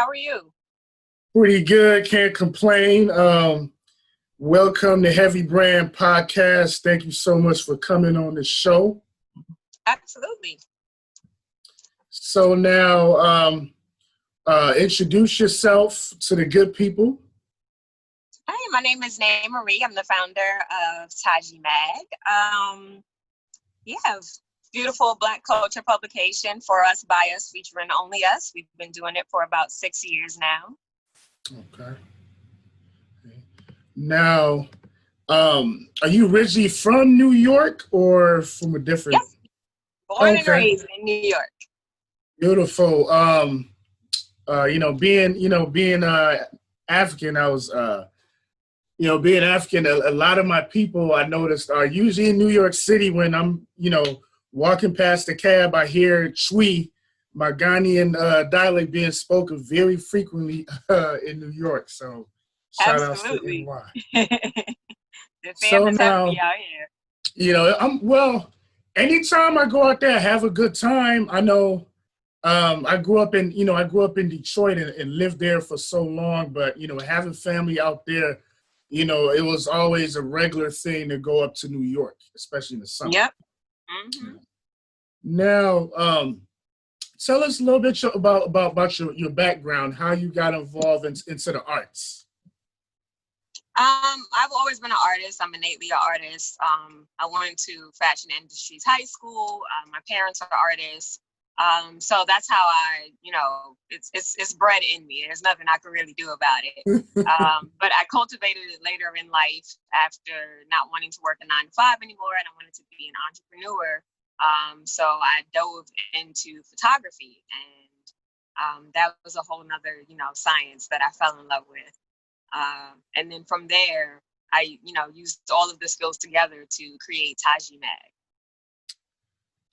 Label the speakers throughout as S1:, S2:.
S1: How are you?
S2: Pretty good, can't complain. Welcome to Heavy Brand Podcast. Thank you so much for coming on the show.
S1: Absolutely.
S2: So now, introduce yourself to the good people.
S1: Hi, my name is Nay Marie. I'm the founder of Taji Mag. Yeah, beautiful Black culture publication for us, by us, featuring only us. We've been doing it for about 6 years now.
S2: Okay. Now, are you originally from New York or from a different?
S1: Yes, born and raised in New York.
S2: Beautiful. Being African, I was being African, a lot of my people I noticed are usually in New York City. When I'm, walking past the cab, I hear Twi, my Ghanaian dialect being spoken very frequently in New York. So shout outs to
S1: Absolutely.
S2: NY.
S1: The fam
S2: So
S1: is
S2: now,
S1: happy out here.
S2: Anytime I go out there, have a good time. I know I grew up in Detroit and lived there for so long, but, having family out there, it was always a regular thing to go up to New York, especially in the summer.
S1: Yep. Mm-hmm.
S2: Now, tell us a little bit about your background, how you got involved into the arts.
S1: I've always been an artist. I'm innately an artist. I went to fashion industries high school. My parents are artists. So that's how it's bred in me. There's nothing I can really do about it. But I cultivated it later in life after not wanting to work a 9-to-5 anymore, and I wanted to be an entrepreneur. So I dove into photography, and that was a whole nother, science that I fell in love with. And then from there, I, used all of the skills together to create Taji Mag.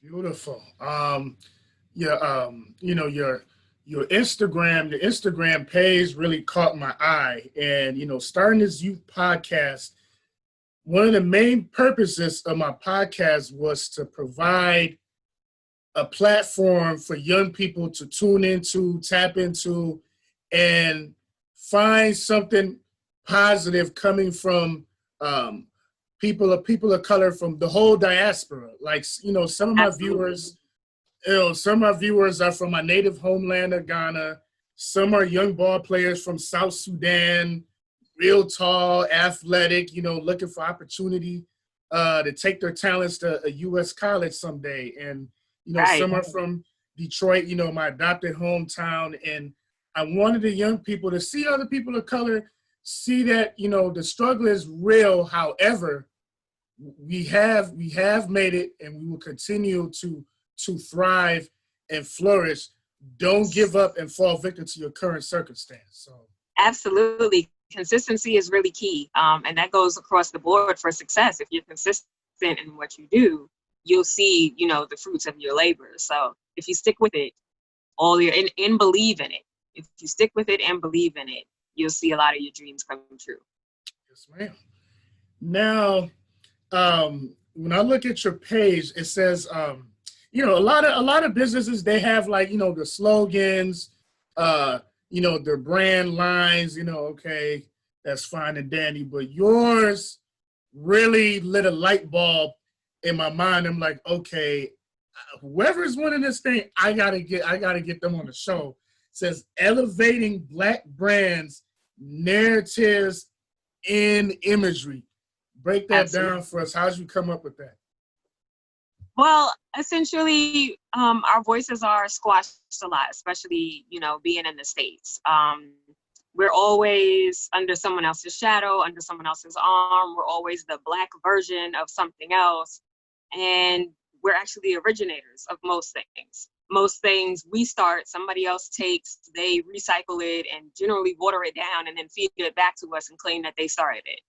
S2: Beautiful. Your Instagram, the Instagram page really caught my eye. And, starting this youth podcast, one of the main purposes of my podcast was to provide a platform for young people to tune into, tap into, and find something positive coming from people of color from the whole diaspora. Like, some of my viewers, some of my viewers are from my native homeland of Ghana. Some are young ball players from South Sudan, real tall, athletic, looking for opportunity to take their talents to a U.S. college someday. And,
S1: Right.
S2: Some are from Detroit, my adopted hometown. And I wanted the young people to see other people of color, see that, the struggle is real. However, we have made it, and we will continue to thrive and flourish. Don't give up and fall victim to your current circumstance. So
S1: absolutely, consistency is really key, and that goes across the board for success. If you're consistent in what you do, you'll see, the fruits of your labor. So if you stick with it, and believe in it. If you stick with it and believe in it, you'll see a lot of your dreams come true.
S2: Yes, ma'am. Now, when I look at your page, it says, a lot of businesses, they have the slogans, their brand lines, okay, that's fine and dandy, but yours really lit a light bulb in my mind. I'm like, okay, whoever's winning this thing, I gotta get them on the show. It says elevating Black brands, narratives, and imagery. Break that down for us. How did you come up with that?
S1: Well, essentially, our voices are squashed a lot, especially, being in the States. We're always under someone else's shadow, under someone else's arm. We're always the Black version of something else. And we're actually originators of most things. Most things we start, somebody else takes, they recycle it and generally water it down and then feed it back to us and claim that they started it.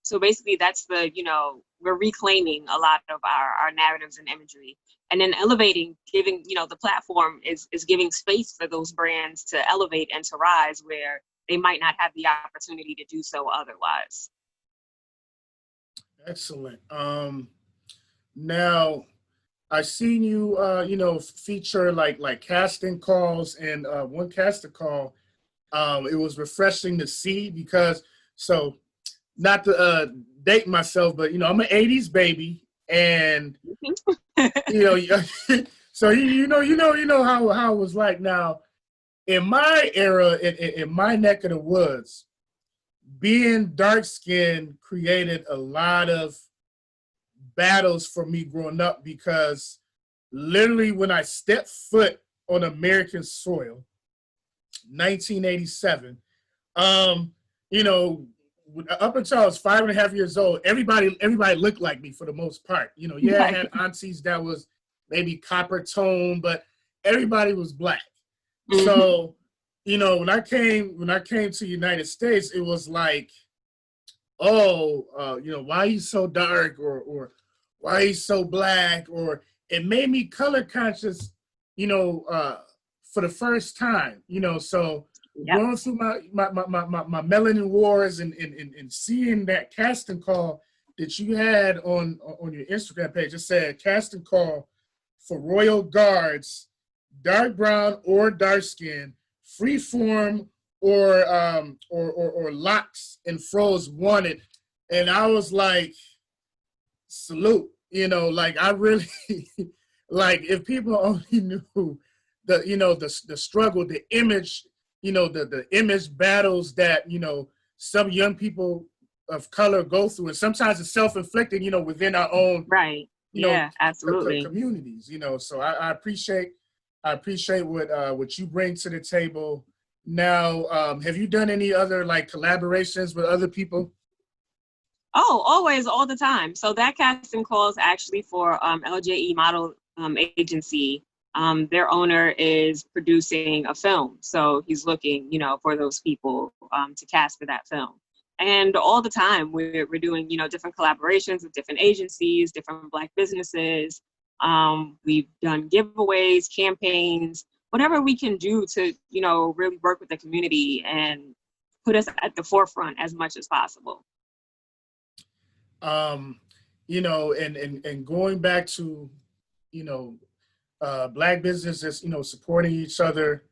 S1: So basically that's we're reclaiming a lot of our narratives and imagery, and then elevating, giving, the platform is giving space for those brands to elevate and to rise where they might not have the opportunity to do so otherwise.
S2: Excellent. Now, I seen you, feature like casting calls, and one casting call, it was refreshing to see because so not to date myself, but I'm an '80s baby, and you know, so how it was like now in my era, in my neck of the woods, being dark skinned created a lot of battles for me growing up because literally when I stepped foot on American soil, 1987, you know, up until I was 5.5 years old, everybody looked like me for the most part. I
S1: Right.
S2: had aunties that was maybe copper tone, but everybody was black. So, when I came to the United States, it was like, oh, why he's so dark, or why he's so black, or it made me color conscious, for the first time, so
S1: Yep.
S2: going through my melanin wars, and seeing that casting call that you had on your Instagram page. It said casting call for Royal Guards, dark brown or dark skin, free form or locks and froze wanted. And I was like, salute, like I really like if people only knew the struggle, the image, the image battles that some young people of color go through, and sometimes it's self-inflicted, within our own
S1: Right. Yeah, absolutely.
S2: communities, so I appreciate what you bring to the table. Now, have you done any other like collaborations with other people?
S1: Oh, always, all the time. So that casting call is actually for LJE Model Agency. Their owner is producing a film, so he's looking, for those people to cast for that film. And all the time, we're doing, different collaborations with different agencies, different Black businesses. We've done giveaways, campaigns, whatever we can do to, really work with the community and put us at the forefront as much as possible.
S2: And going back to, Black businesses, supporting each other,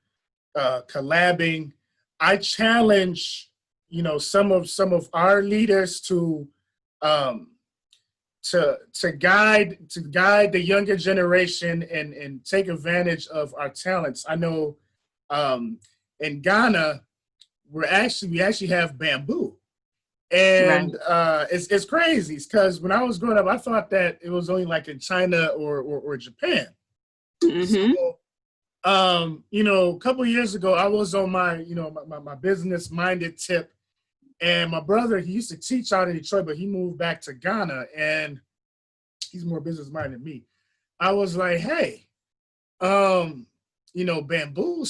S2: collabing. I challenge, some of our leaders um, to guide the younger generation and take advantage of our talents. I know in Ghana we actually have bamboo.
S1: Right.
S2: And it's crazy because when I was growing up, I thought that it was only like in China or Japan.
S1: Mm-hmm.
S2: So, a couple of years ago, I was on my business minded tip, and my brother, he used to teach out in Detroit, but he moved back to Ghana, and he's more business minded than me. I was like, hey, bamboo's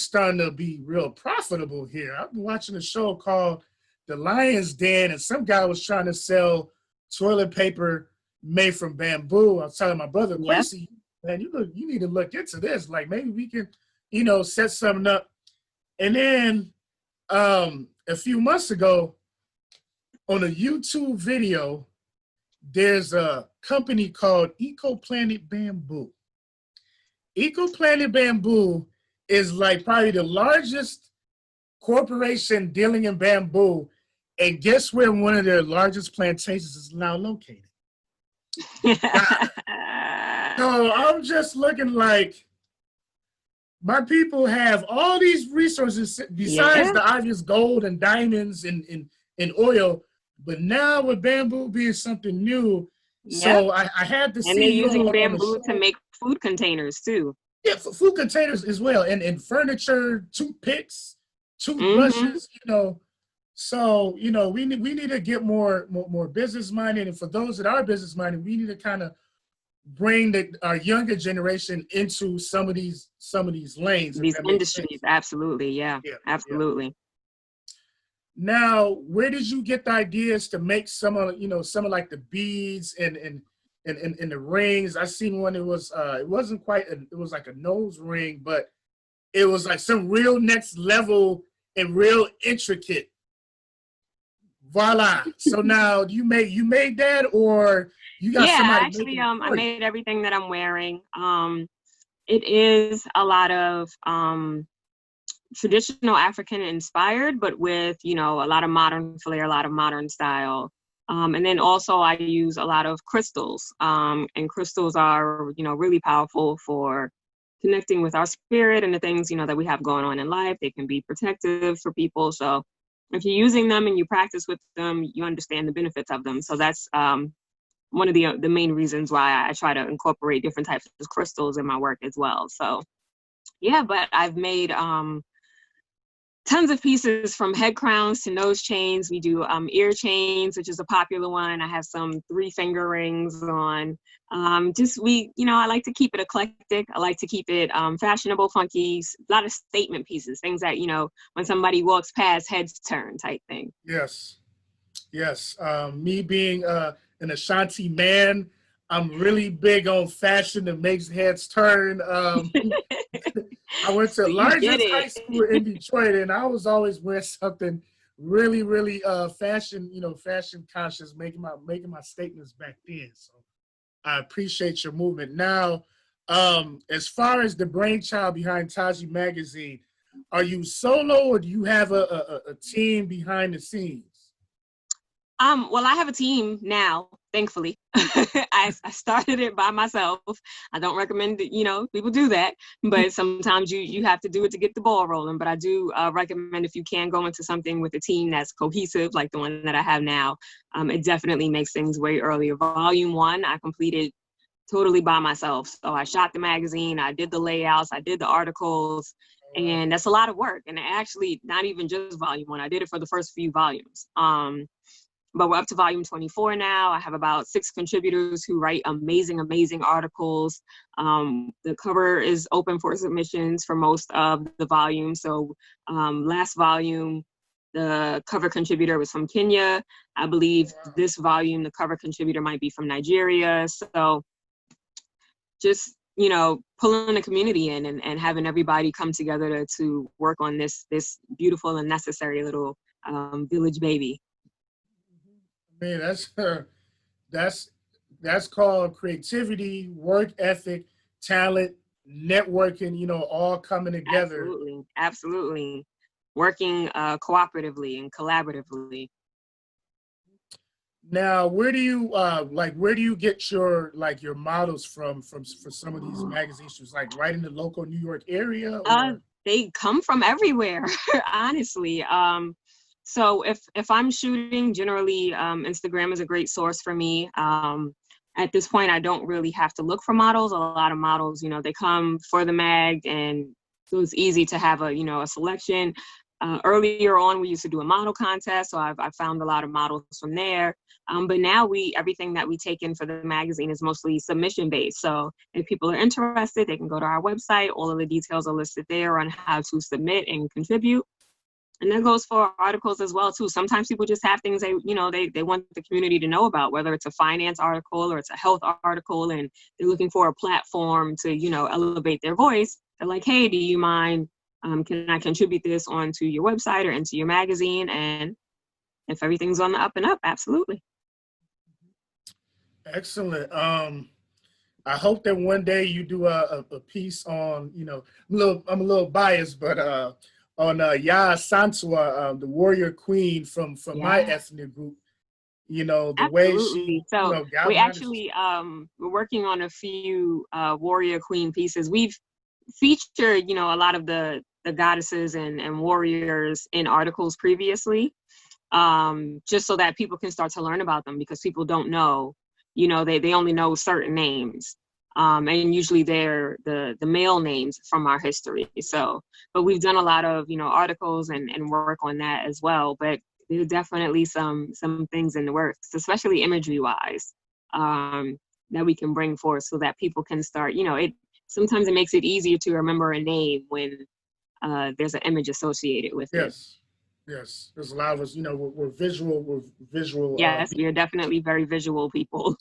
S2: starting to be real profitable here. I've been watching a show called The Lion's Den, and some guy was trying to sell toilet paper made from bamboo. I was telling my brother,
S1: Yep.
S2: Quincy, man, you need to look into this. Like maybe we can, set something up. And then a few months ago, on a YouTube video, there's a company called ecoplanet Bamboo. ecoplanet Bamboo is like probably the largest corporation dealing in bamboo, and guess where one of their largest plantations is now located? So I'm just looking like my people have all these resources besides
S1: Yeah.
S2: the obvious gold and diamonds and oil, but now with bamboo being something new,
S1: Yep.
S2: so I had to
S1: And they're
S2: see you
S1: using
S2: on the
S1: bamboo to
S2: show.
S1: make food containers too.
S2: Yeah, for food containers as well, and furniture, toothpicks,
S1: Mm-hmm.
S2: toothbrushes, So, we need to get more business minded. And for those that are business minded, we need to kind of bring our younger generation into some of these lanes, if
S1: These
S2: that makes
S1: industries,
S2: sense.
S1: absolutely. Yeah,
S2: Yeah, yeah.
S1: absolutely.
S2: Now, where did you get the ideas to make some of like the beads and the rings? I seen one. It wasn't quite. It was like a nose ring, but it was like some real next level and real intricate Voila. So now you made that, or you got
S1: Yeah,
S2: somebody
S1: actually,
S2: making it
S1: I
S2: for you?
S1: made everything that I'm wearing. It is a lot of traditional African inspired, but with, a lot of modern flair, a lot of modern style. And then also I use a lot of crystals. And crystals are, really powerful for connecting with our spirit and the things, that we have going on in life. They can be protective for people. So if you're using them and you practice with them, you understand the benefits of them. So that's one of the main reasons why I try to incorporate different types of crystals in my work as well. So yeah, but I've made tons of pieces from head crowns to nose chains. We do ear chains, which is a popular one. I have some 3-finger rings on. I like to keep it eclectic. I like to keep it fashionable, funky, a lot of statement pieces, things that, when somebody walks past, heads turn type thing.
S2: Yes. Yes. Me being an Ashanti man, I'm really big on fashion that makes heads turn. I went to
S1: So
S2: the
S1: you get
S2: largest high
S1: it.
S2: school in Detroit, and I was always wearing something really, really fashion, fashion conscious, making my statements back then. So I appreciate your movement. Now, as far as the brainchild behind Taji Magazine, are you solo or do you have a team behind the scenes?
S1: Well, I have a team now, thankfully. I started it by myself. I don't recommend that, people do that, but sometimes you have to do it to get the ball rolling. But I do recommend, if you can go into something with a team that's cohesive, like the one that I have now, it definitely makes things way earlier. Volume 1, I completed totally by myself. So I shot the magazine, I did the layouts, I did the articles, and that's a lot of work. And actually, not even just volume 1, I did it for the first few volumes. But we're up to volume 24 now. I have about 6 contributors who write amazing, amazing articles. The cover is open for submissions for most of the volumes. So last volume, the cover contributor was from Kenya. I believe this volume, the cover contributor might be from Nigeria. So just, pulling the community in and having everybody come together to work on this beautiful and necessary little village baby.
S2: Man, that's that's called creativity, work ethic, talent, networking. All coming together.
S1: Absolutely, absolutely. Working cooperatively and collaboratively.
S2: Now, where do you get your models from for some of these magazines? Like right in the local New York area,
S1: Uh,
S2: or
S1: they come from everywhere, honestly. So if I'm shooting, generally Instagram is a great source for me. At this point, I don't really have to look for models. A lot of models, they come for the mag, and so it's easy to have a selection. Earlier on, we used to do a model contest, so I've found a lot of models from there. But now everything that we take in for the magazine is mostly submission based. So if people are interested, they can go to our website. All of the details are listed there on how to submit and contribute. And that goes for articles as well too. Sometimes people just have things they want the community to know about, whether it's a finance article or it's a health article, and they're looking for a platform to elevate their voice. They're like, hey, do you mind? Can I contribute this onto your website or into your magazine? And if everything's on the up and up, absolutely.
S2: excellent. I hope that one day you do a piece on, I'm a little biased, but on Ya Santua, the warrior queen from my
S1: Yeah,
S2: ethnic group. The way she,
S1: absolutely. So we
S2: galvanizes.
S1: actually we're working on a few warrior queen pieces. We've featured, a lot of the goddesses and warriors in articles previously, just so that people can start to learn about them, because people don't know, they only know certain names. And usually they're the male names from our history. So, but we've done a lot of, articles and work on that as well. But there's definitely some things in the works, especially imagery wise, that we can bring forth so that people can start, sometimes it makes it easier to remember a name when there's an image associated with it.
S2: Yes, yes. There's a lot of us, we're visual,
S1: Yes, we are
S2: people.
S1: definitely very visual people.